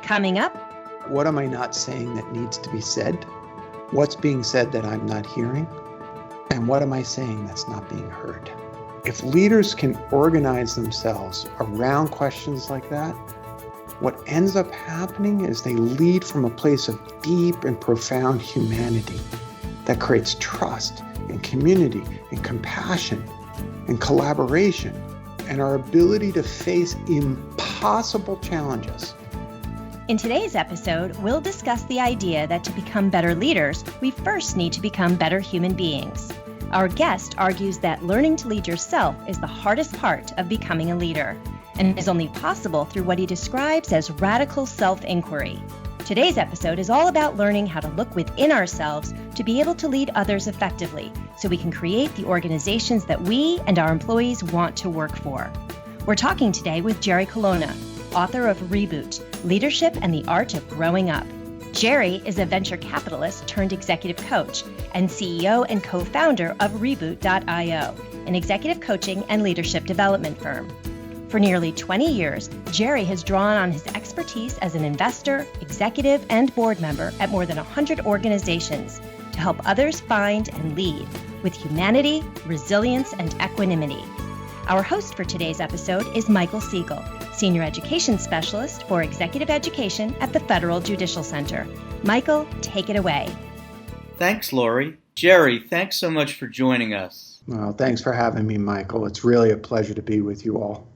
Coming up, what am I not saying that needs to be said? What's being said that I'm not hearing? And what am I saying that's not being heard? If leaders can organize themselves around questions like that, what ends up happening is they lead from a place of deep and profound humanity that creates trust and community and compassion and collaboration and our ability to face impossible challenges. In today's episode, we'll discuss the idea that to become better leaders, we first need to become better human beings. Our guest argues that learning to lead yourself is the hardest part of becoming a leader, and is only possible through what he describes as radical self-inquiry. Today's episode is all about learning how to look within ourselves to be able to lead others effectively, so we can create the organizations that we and our employees want to work for. We're talking today with Jerry Colonna, author of Reboot, Leadership and the Art of Growing Up. Jerry is a venture capitalist turned executive coach and CEO and co-founder of Reboot.io, an executive coaching and leadership development firm. For nearly 20 years, Jerry has drawn on his expertise as an investor, executive, and board member at more than 100 organizations to help others find and lead with humanity, resilience, and equanimity. Our host for today's episode is Michael Siegel, Senior Education Specialist for Executive Education at the Federal Judicial Center. Michael, take it away. Thanks, Lori. Jerry, thanks so much for joining us. Well, thanks for having me, Michael. It's really a pleasure to be with you all.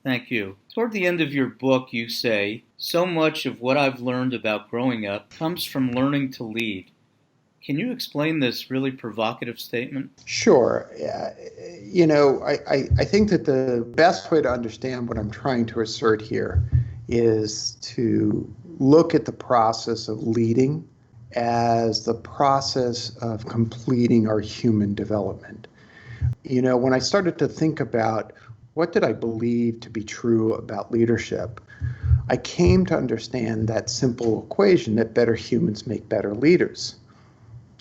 Thank you. Toward the end of your book, you say, so much of what I've learned about growing up comes from learning to lead. Can you explain this really provocative statement? Sure. I think that the best way to understand what I'm trying to assert here is to look at the process of leading as the process of completing our human development. When I started to think about what did I believe to be true about leadership, I came to understand that simple equation that better humans make better leaders.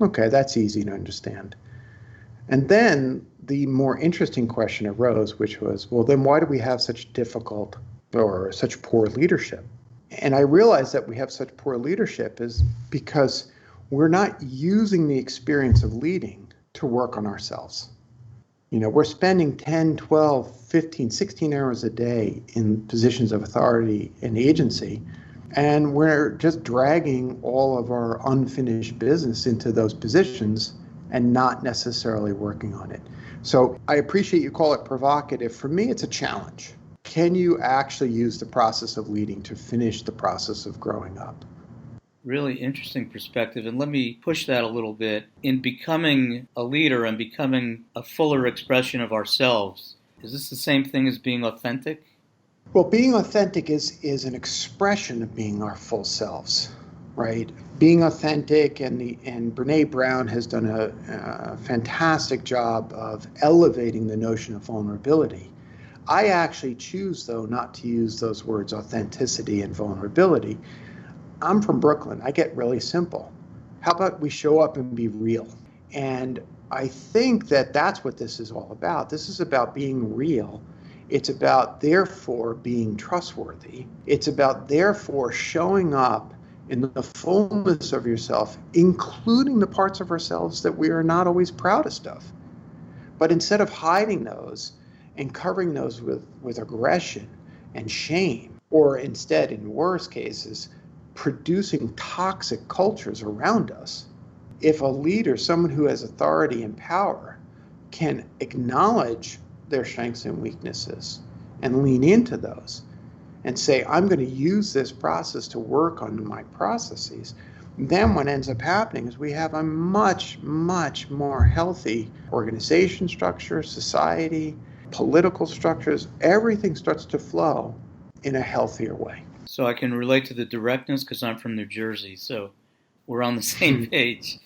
Okay, that's easy to understand. And then the more interesting question arose, which was, well, then why do we have such difficult or such poor leadership? And I realized that we have such poor leadership is because we're not using the experience of leading to work on ourselves. We're spending 10, 12, 15, 16 hours a day in positions of authority and agency, and we're just dragging all of our unfinished business into those positions and not necessarily working on it. So I appreciate you call it provocative. For me, it's a challenge. Can you actually use the process of leading to finish the process of growing up? Really interesting perspective, and let me push that a little bit. In becoming a leader and becoming a fuller expression of ourselves, is this the same thing as being authentic? Well, being authentic is an expression of being our full selves, right? Being authentic, and Brene Brown has done a fantastic job of elevating the notion of vulnerability. I actually choose, though, not to use those words authenticity and vulnerability. I'm from Brooklyn. I get really simple. How about we show up and be real? And I think that that's what this is all about. This is about being real. It's about, therefore, being trustworthy. It's about, therefore, showing up in the fullness of yourself, including the parts of ourselves that we are not always proudest of. But instead of hiding those and covering those with aggression and shame, or instead, in worse cases, producing toxic cultures around us, if a leader, someone who has authority and power, can acknowledge their strengths and weaknesses and lean into those and say, I'm going to use this process to work on my processes, then what ends up happening is we have a much, much more healthy organization structure, society, political structures. Everything starts to flow in a healthier way. So I can relate to the directness because I'm from New Jersey, so we're on the same page.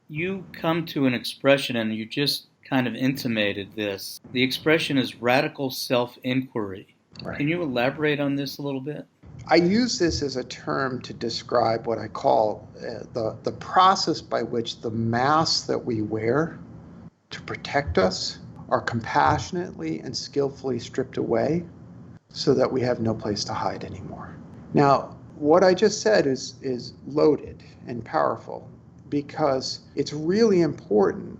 You come to an expression, and you just kind of intimated this. The expression is radical self-inquiry. Right. Can you elaborate on this a little bit? I use this as a term to describe what I call the process by which the masks that we wear to protect us are compassionately and skillfully stripped away so that we have no place to hide anymore. Now, what I just said is loaded and powerful because it's really important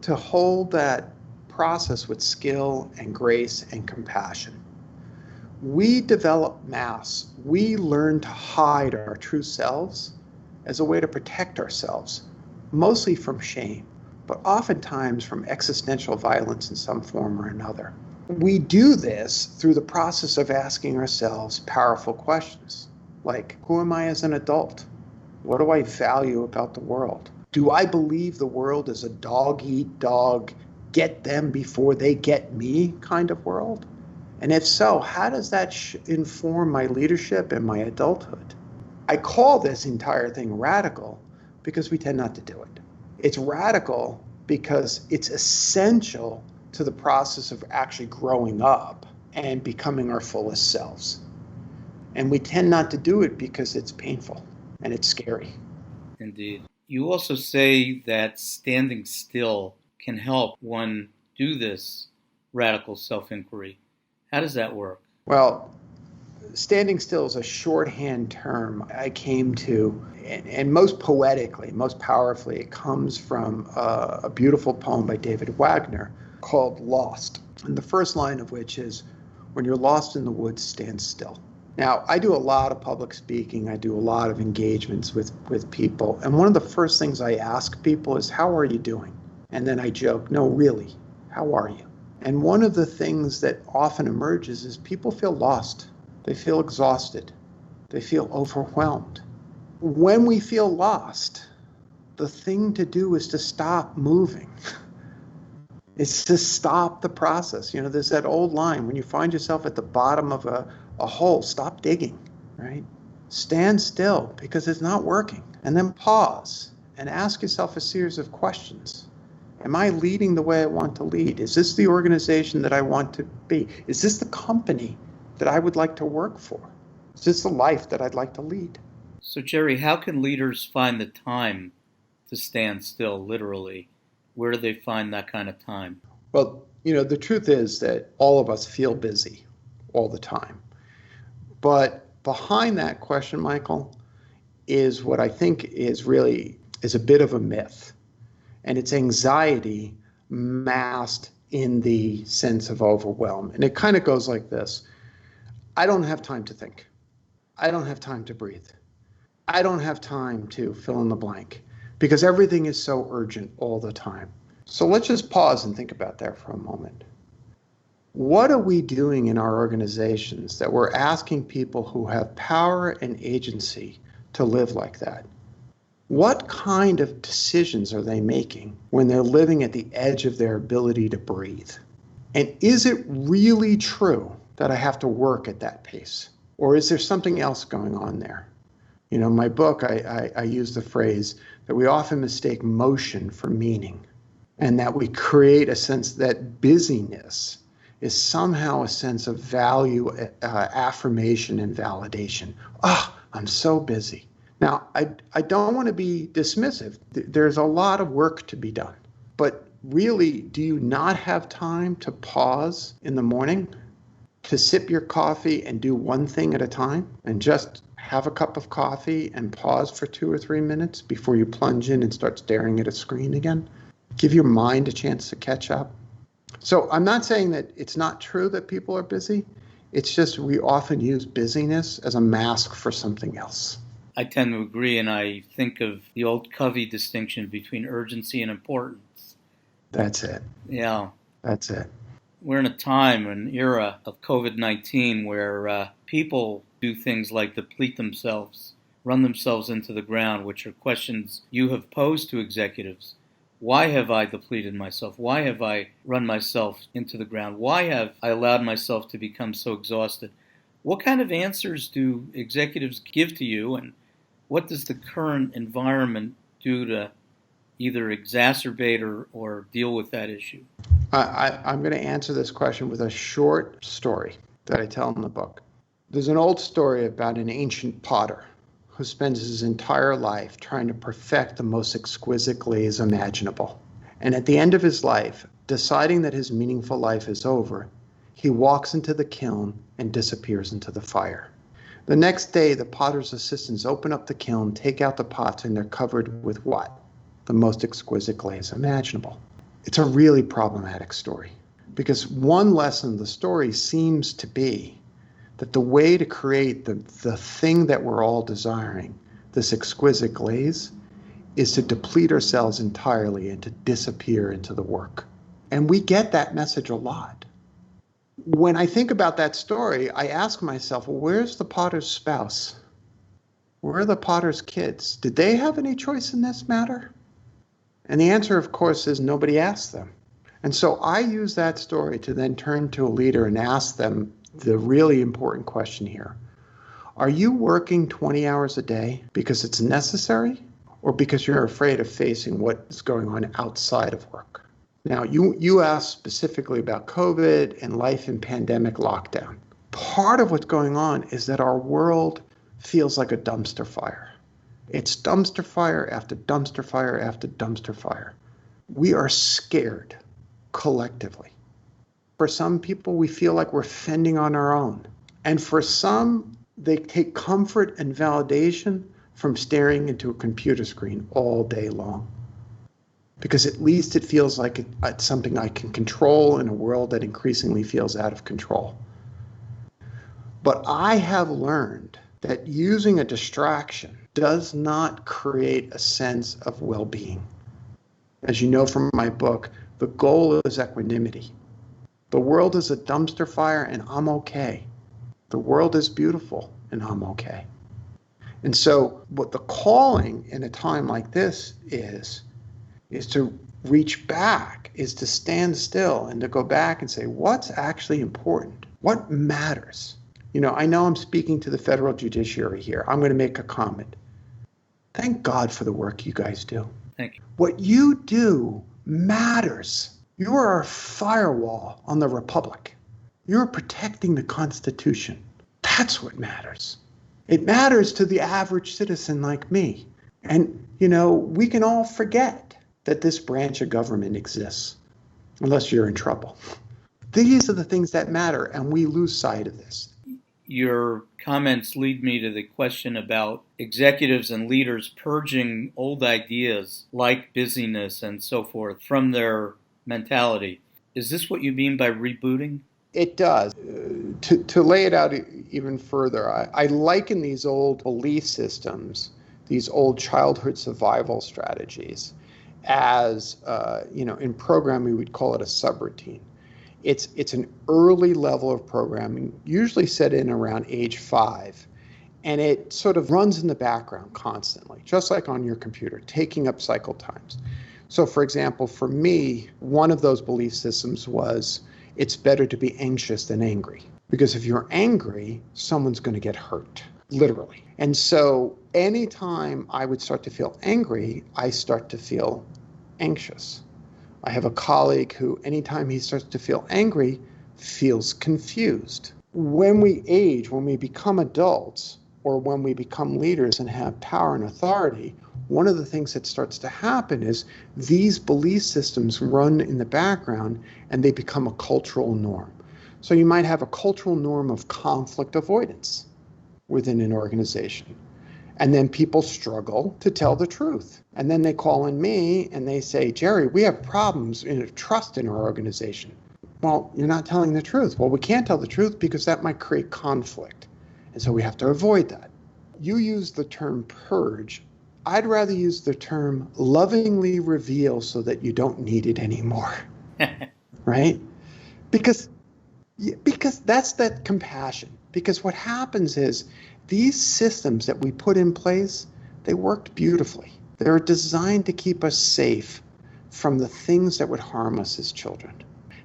to hold that process with skill and grace and compassion. We develop masks. We learn to hide our true selves as a way to protect ourselves, mostly from shame, but oftentimes from existential violence in some form or another. We do this through the process of asking ourselves powerful questions, like, who am I as an adult? What do I value about the world? Do I believe the world is a dog-eat-dog, get them before they get me kind of world? And if so, how does that inform my leadership and my adulthood? I call this entire thing radical because we tend not to do it. It's radical because it's essential to the process of actually growing up and becoming our fullest selves. And we tend not to do it because it's painful and it's scary. Indeed. You also say that standing still can help one do this radical self-inquiry. How does that work? Well, standing still is a shorthand term I came to, and most poetically, most powerfully, it comes from a beautiful poem by David Wagner called Lost. And the first line of which is, when you're lost in the woods, stand still. Now, I do a lot of public speaking. I do a lot of engagements with people. And one of the first things I ask people is, how are you doing? And then I joke, no, really, how are you? And one of the things that often emerges is people feel lost. They feel exhausted. They feel overwhelmed. When we feel lost, the thing to do is to stop moving. It's to stop the process. You know, there's that old line, when you find yourself at the bottom of a hole, stop digging, right? Stand still because it's not working. And then pause and ask yourself a series of questions. Am I leading the way I want to lead? Is this the organization that I want to be? Is this the company that I would like to work for? Is this the life that I'd like to lead? So, Jerry, how can leaders find the time to stand still, literally? Where do they find that kind of time? Well, you know, the truth is that all of us feel busy all the time. But behind that question, Michael, is what I think is a bit of a myth. And it's anxiety masked in the sense of overwhelm. And it kind of goes like this. I don't have time to think. I don't have time to breathe. I don't have time to fill in the blank because everything is so urgent all the time. So let's just pause and think about that for a moment. What are we doing in our organizations that we're asking people who have power and agency to live like that? What kind of decisions are they making when they're living at the edge of their ability to breathe? And is it really true that I have to work at that pace? Or is there something else going on there? You know, in my book, I use the phrase that we often mistake motion for meaning, and that we create a sense that busyness is somehow a sense of value, affirmation, and validation. Oh, I'm so busy. Now, I don't want to be dismissive. There's a lot of work to be done. But really, do you not have time to pause in the morning, to sip your coffee and do one thing at a time, and just have a cup of coffee and pause for 2 or 3 minutes before you plunge in and start staring at a screen again? Give your mind a chance to catch up. So I'm not saying that it's not true that people are busy. It's just we often use busyness as a mask for something else. I tend to agree, and I think of the old Covey distinction between urgency and importance. That's it. Yeah. That's it. We're in a time, an era of COVID-19 where people do things like deplete themselves, run themselves into the ground, which are questions you have posed to executives. Why have I depleted myself? Why have I run myself into the ground? Why have I allowed myself to become so exhausted? What kind of answers do executives give to you, and what does the current environment do to either exacerbate or deal with that issue? I'm going to answer this question with a short story that I tell in the book. There's an old story about an ancient potter who spends his entire life trying to perfect the most exquisite glaze imaginable. And at the end of his life, deciding that his meaningful life is over, he walks into the kiln and disappears into the fire. The next day, the potter's assistants open up the kiln, take out the pots, and they're covered with what? The most exquisite glaze imaginable. It's a really problematic story, because one lesson of the story seems to be that the way to create the thing that we're all desiring, this exquisite glaze, is to deplete ourselves entirely and to disappear into the work. And we get that message a lot. When I think about that story, I ask myself, well, where's the potter's spouse? Where are the potter's kids? Did they have any choice in this matter? And the answer, of course, is nobody asked them. And so I use that story to then turn to a leader and ask them the really important question here. Are you working 20 hours a day because it's necessary, or because you're afraid of facing what is going on outside of work? Now, you asked specifically about COVID and life in pandemic lockdown. Part of what's going on is that our world feels like a dumpster fire. It's dumpster fire after dumpster fire after dumpster fire. We are scared collectively. For some people, we feel like we're fending on our own. And for some, they take comfort and validation from staring into a computer screen all day long. Because at least it feels like it's something I can control in a world that increasingly feels out of control. But I have learned that using a distraction does not create a sense of well-being. As you know from my book, the goal is equanimity. The world is a dumpster fire and I'm okay. The world is beautiful and I'm okay. And so what the calling in a time like this is to reach back, is to stand still and to go back and say, what's actually important? What matters? You know, I know I'm speaking to the federal judiciary here. I'm going to make a comment. Thank God for the work you guys do. Thank you. What you do matters. You are a firewall on the Republic. You're protecting the Constitution. That's what matters. It matters to the average citizen like me. And, you know, we can all forget that this branch of government exists, unless you're in trouble. These are the things that matter, and we lose sight of this. Your comments lead me to the question about executives and leaders purging old ideas like busyness and so forth from their mentality. Is this what you mean by rebooting? It does. To lay it out even further, I liken these old belief systems, these old childhood survival strategies, as, in programming, we'd call it a subroutine. It's an early level of programming, usually set in around age 5, and it sort of runs in the background constantly, just like on your computer, taking up cycle times. So, for example, for me, one of those belief systems was it's better to be anxious than angry, because if you're angry, someone's going to get hurt, literally. And so anytime I would start to feel angry, I start to feel anxious. I have a colleague who, anytime he starts to feel angry, feels confused. When we age, when we become adults, or when we become leaders and have power and authority, one of the things that starts to happen is these belief systems run in the background and they become a cultural norm. So you might have a cultural norm of conflict avoidance within an organization. And then people struggle to tell the truth. And then they call in me and they say, Jerry, we have problems in trust in our organization. Well, you're not telling the truth. Well, we can't tell the truth because that might create conflict. And so we have to avoid that. You use the term purge. I'd rather use the term lovingly reveal so that you don't need it anymore. Right? Because that's that compassion. Because what happens is these systems that we put in place, they worked beautifully. They're designed to keep us safe from the things that would harm us as children.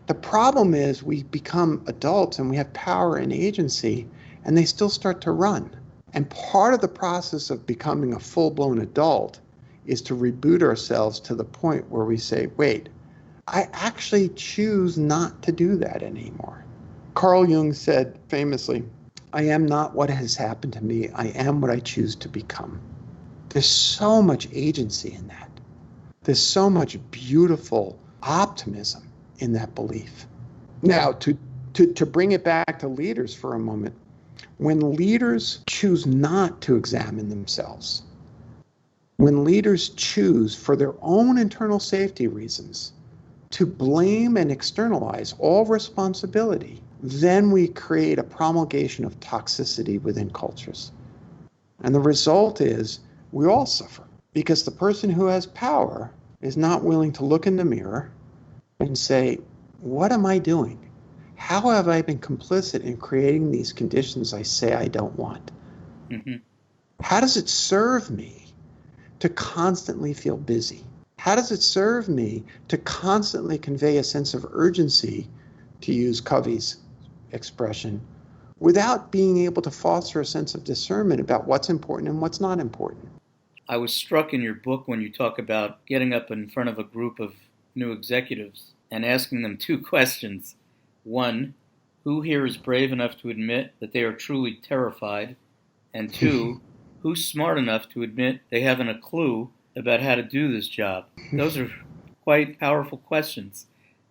The problem is we become adults and we have power and agency, and they still start to run. And part of the process of becoming a full-blown adult is to reboot ourselves to the point where we say, wait, I actually choose not to do that anymore. Carl Jung said famously, I am not what has happened to me. I am what I choose to become. There's so much agency in that. There's so much beautiful optimism in that belief. Now, to bring it back to leaders for a moment, When leaders choose not to examine themselves, when leaders choose for their own internal safety reasons to blame and externalize all responsibility, then we create a promulgation of toxicity within cultures. And the result is we all suffer because the person who has power is not willing to look in the mirror and say, what am I doing? How have I been complicit in creating these conditions I say I don't want? Mm-hmm. How does it serve me to constantly feel busy? How does it serve me to constantly convey a sense of urgency, to use Covey's expression, without being able to foster a sense of discernment about what's important and what's not important? I was struck in your book when you talk about getting up in front of a group of new executives and asking them two questions. One, who here is brave enough to admit that they are truly terrified? And two, who's smart enough to admit they haven't a clue about how to do this job? Those are quite powerful questions.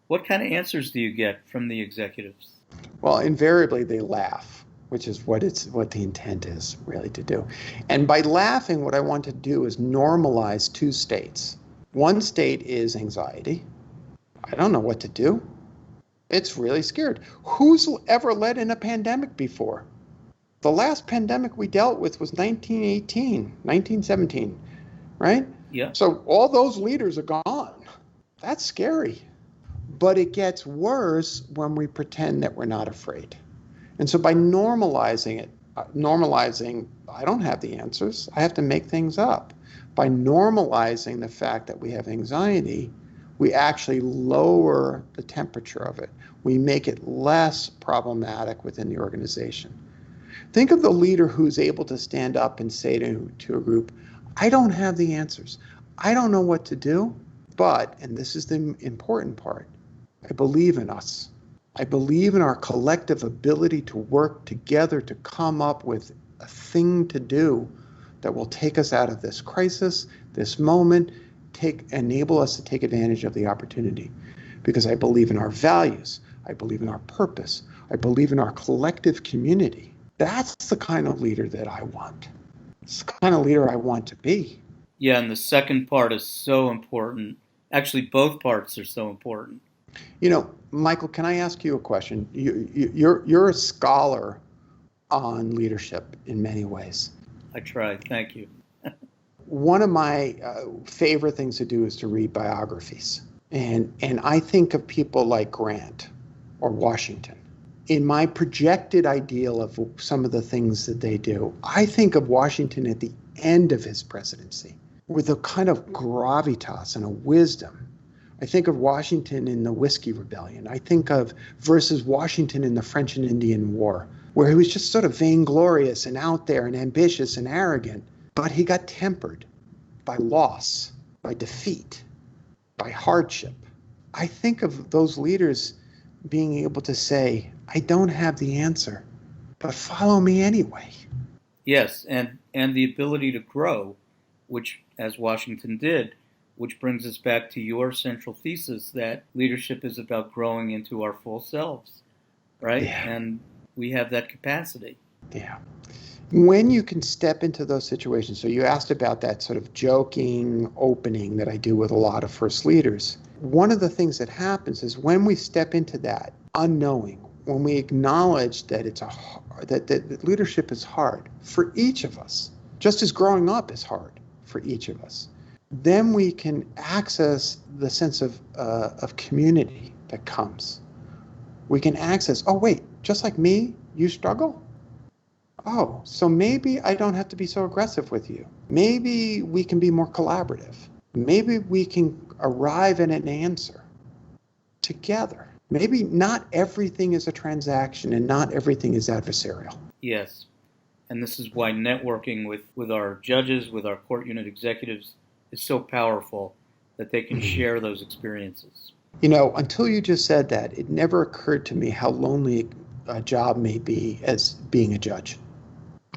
What kind of answers do you get from the executives? Well, invariably they laugh, which is what the intent is really to do. And by laughing, what I want to do is normalize two states. One state is anxiety. I don't know what to do. It's really scared. Who's ever led in a pandemic before? The last pandemic we dealt with was 1917, right? Yeah. So all those leaders are gone. That's scary. But it gets worse when we pretend that we're not afraid. And so by normalizing, I don't have the answers. I have to make things up. By normalizing the fact that we have anxiety, we actually lower the temperature of it. We make it less problematic within the organization. Think of the leader who's able to stand up and say to a group, I don't have the answers. I don't know what to do, but, and this is the important part, I believe in us. I believe in our collective ability to work together to come up with a thing to do that will take us out of this crisis, this moment, enable us to take advantage of the opportunity. Because I believe in our values. I believe in our purpose. I believe in our collective community. That's the kind of leader that I want. It's the kind of leader I want to be. Yeah, and the second part is so important. Actually, both parts are so important. You know, Michael, can I ask you a question? You're a scholar on leadership in many ways. I try. Thank you. One of my favorite things to do is to read biographies. And I think of people like Grant or Washington. In my projected ideal of some of the things that they do, I think of Washington at the end of his presidency with a kind of gravitas and a wisdom. I think of Washington in the Whiskey Rebellion. I think of versus Washington in the French and Indian War, where he was just sort of vainglorious and out there and ambitious and arrogant, but he got tempered by loss, by defeat, by hardship. I think of those leaders being able to say, I don't have the answer, but follow me anyway. Yes, and the ability to grow, which, as Washington did, which brings us back to your central thesis that leadership is about growing into our full selves, right? Yeah. And we have that capacity. Yeah. When you can step into those situations, so you asked about that sort of joking opening that I do with a lot of first leaders. One of the things that happens is when we step into that unknowing, when we acknowledge that that leadership is hard for each of us, just as growing up is hard for each of us, then we can access the sense of community that comes. We can access, oh wait, just like me, you struggle? Oh, so maybe I don't have to be so aggressive with you. Maybe we can be more collaborative. Maybe we can arrive at an answer together. Maybe not everything is a transaction and not everything is adversarial. Yes. And this is why networking with our judges, with our court unit executives, is so powerful that they can share those experiences. You know, until you just said that, it never occurred to me how lonely a job may be as being a judge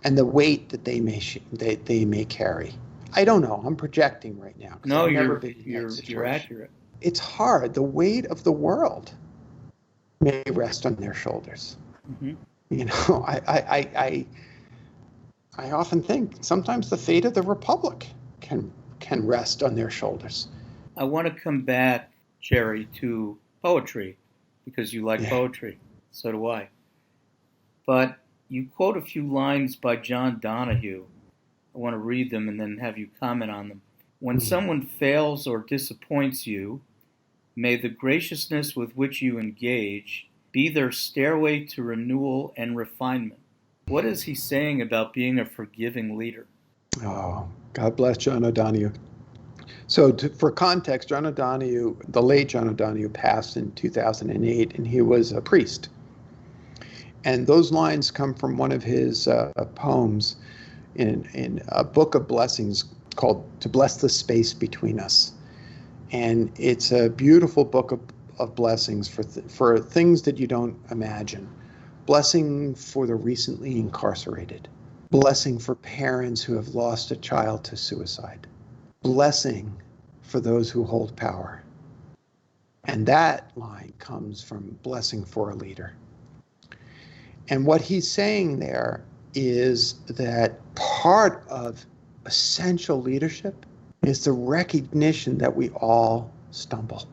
and the weight that they may carry. I don't know. I'm projecting right now. No, you're accurate. It's hard. The weight of the world may rest on their shoulders. Mm-hmm. You know, I often think sometimes the fate of the republic can rest on their shoulders. I want to come back, Jerry, to poetry because you like Yeah. poetry. So do I. But you quote a few lines by John Donahue. I want to read them and then have you comment on them. When someone fails or disappoints you, may the graciousness with which you engage be their stairway to renewal and refinement. What is he saying about being a forgiving leader? Oh, God bless John O'Donohue. So for context, John O'Donohue, the late John O'Donohue, passed in 2008, and he was a priest. And those lines come from one of his poems in a book of blessings called To Bless the Space Between Us. And it's a beautiful book of blessings for things that you don't imagine. Blessing for the recently incarcerated. Blessing for parents who have lost a child to suicide. Blessing for those who hold power. And that line comes from blessing for a leader. And what he's saying there is that part of essential leadership is the recognition that we all stumble,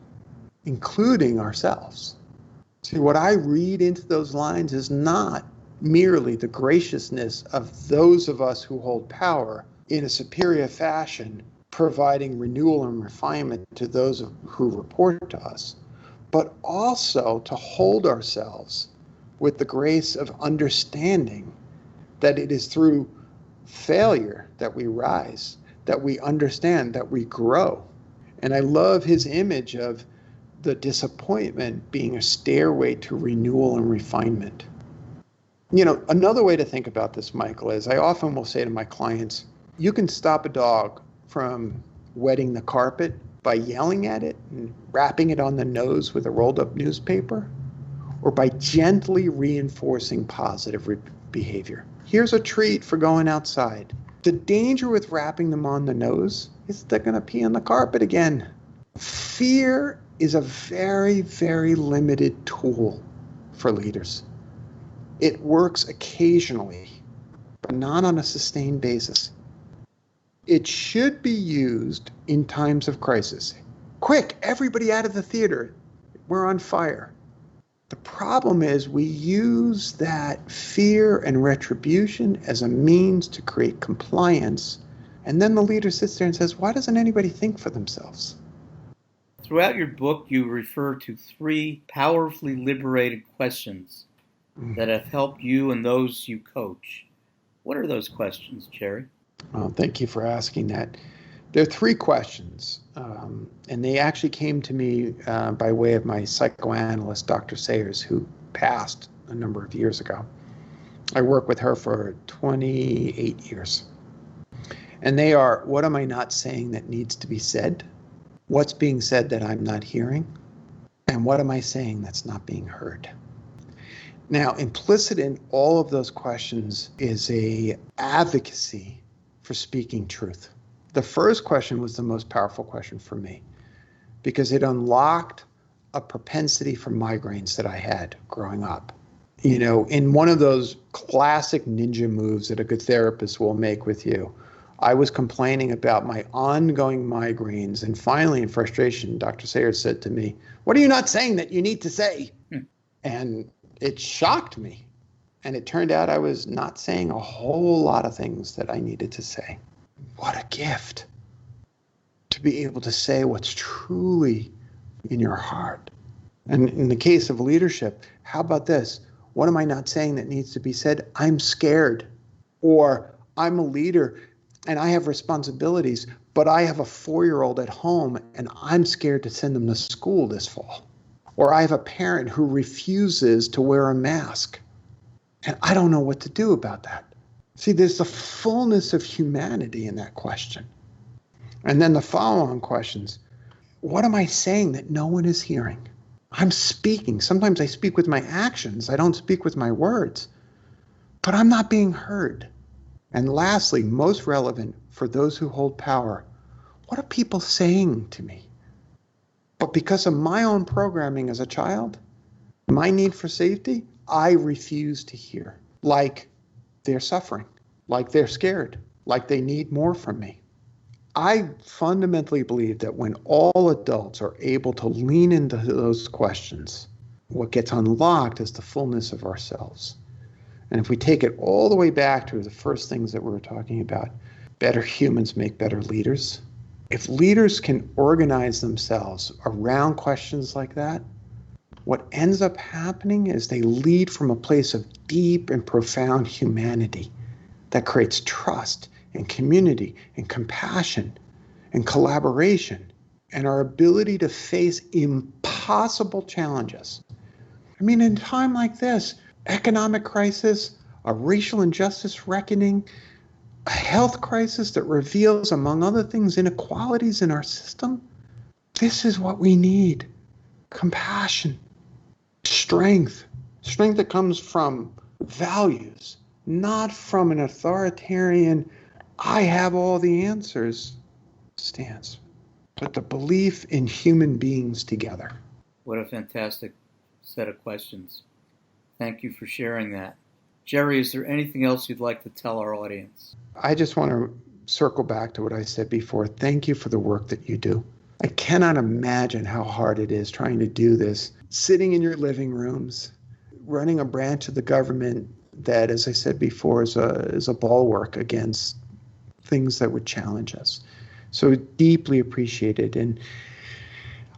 including ourselves. See, what I read into those lines is not merely the graciousness of those of us who hold power in a superior fashion, providing renewal and refinement to those who report to us, but also to hold ourselves with the grace of understanding that it is through failure that we rise, that we understand, that we grow. And I love his image of the disappointment being a stairway to renewal and refinement. You know, another way to think about this, Michael, is I often will say to my clients, you can stop a dog from wetting the carpet by yelling at it and rapping it on the nose with a rolled up newspaper, or by gently reinforcing positive behavior. Here's a treat for going outside. The danger with rapping them on the nose is they're going to pee on the carpet again. Fear is a very, very limited tool for leaders. It works occasionally, but not on a sustained basis. It should be used in times of crisis. Quick, everybody out of the theater. We're on fire. The problem is we use that fear and retribution as a means to create compliance. And then the leader sits there and says, why doesn't anybody think for themselves? Throughout your book, you refer to 3 powerfully liberated questions that have helped you and those you coach. What are those questions, Jerry? Well, thank you for asking that. There are 3 questions, and they actually came to me by way of my psychoanalyst, Dr. Sayers, who passed a number of years ago. I worked with her for 28 years. And they are, what am I not saying that needs to be said? What's being said that I'm not hearing? And what am I saying that's not being heard? Now, implicit in all of those questions is a advocacy for speaking truth. The first question was the most powerful question for me because it unlocked a propensity for migraines that I had growing up. You know, in one of those classic ninja moves that a good therapist will make with you, I was complaining about my ongoing migraines. And finally, in frustration, Dr. Sayers said to me, what are you not saying that you need to say? And it shocked me. And it turned out I was not saying a whole lot of things that I needed to say. What a gift to be able to say what's truly in your heart. And in the case of leadership, how about this? What am I not saying that needs to be said? I'm scared. Or I'm a leader and I have responsibilities, but I have a 4-year-old at home and I'm scared to send them to school this fall. Or I have a parent who refuses to wear a mask and I don't know what to do about that. See, there's the fullness of humanity in that question. And then the follow-on questions, what am I saying that no one is hearing? I'm speaking. Sometimes I speak with my actions. I don't speak with my words. But I'm not being heard. And lastly, most relevant for those who hold power, what are people saying to me? But because of my own programming as a child, my need for safety, I refuse to hear, like they're suffering, like they're scared, like they need more from me. I fundamentally believe that when all adults are able to lean into those questions, what gets unlocked is the fullness of ourselves. And if we take it all the way back to the first things that we were talking about, better humans make better leaders. If leaders can organize themselves around questions like that, what ends up happening is they lead from a place of deep and profound humanity that creates trust and community and compassion and collaboration and our ability to face impossible challenges. I mean, in a time like this, economic crisis, a racial injustice reckoning, a health crisis that reveals, among other things, inequalities in our system, this is what we need. Compassion, strength that comes from values, not from an authoritarian, I have all the answers stance, but the belief in human beings together. What a fantastic set of questions. Thank you for sharing that. Jerry, is there anything else you'd like to tell our audience? I just want to circle back to what I said before. Thank you for the work that you do. I cannot imagine how hard it is trying to do this, sitting in your living rooms, running a branch of the government that, as I said before, is a bulwark against things that would challenge us. So deeply appreciated. And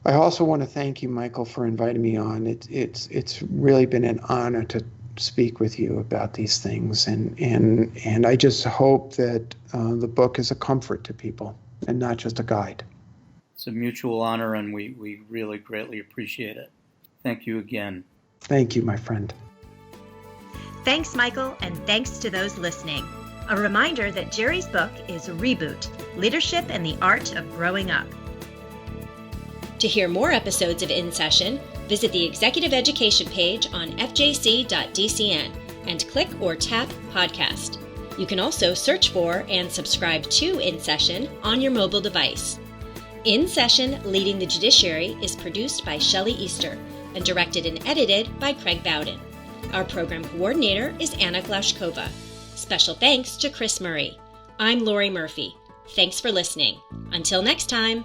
I also want to thank you, Michael, for inviting me on. It's really been an honor to speak with you about these things. And I just hope that the book is a comfort to people and not just a guide. It's a mutual honor, and we really greatly appreciate it. Thank you again. Thank you, my friend. Thanks, Michael, and thanks to those listening. A reminder that Jerry's book is Reboot, Leadership and the Art of Growing Up. To hear more episodes of In Session, visit the Executive Education page on fjc.dcn and click or tap Podcast. You can also search for and subscribe to In Session on your mobile device. In Session, Leading the Judiciary is produced by Shelley Easter and directed and edited by Craig Bowden. Our program coordinator is Anna Glashkova. Special thanks to Chris Murray. I'm Lori Murphy. Thanks for listening. Until next time.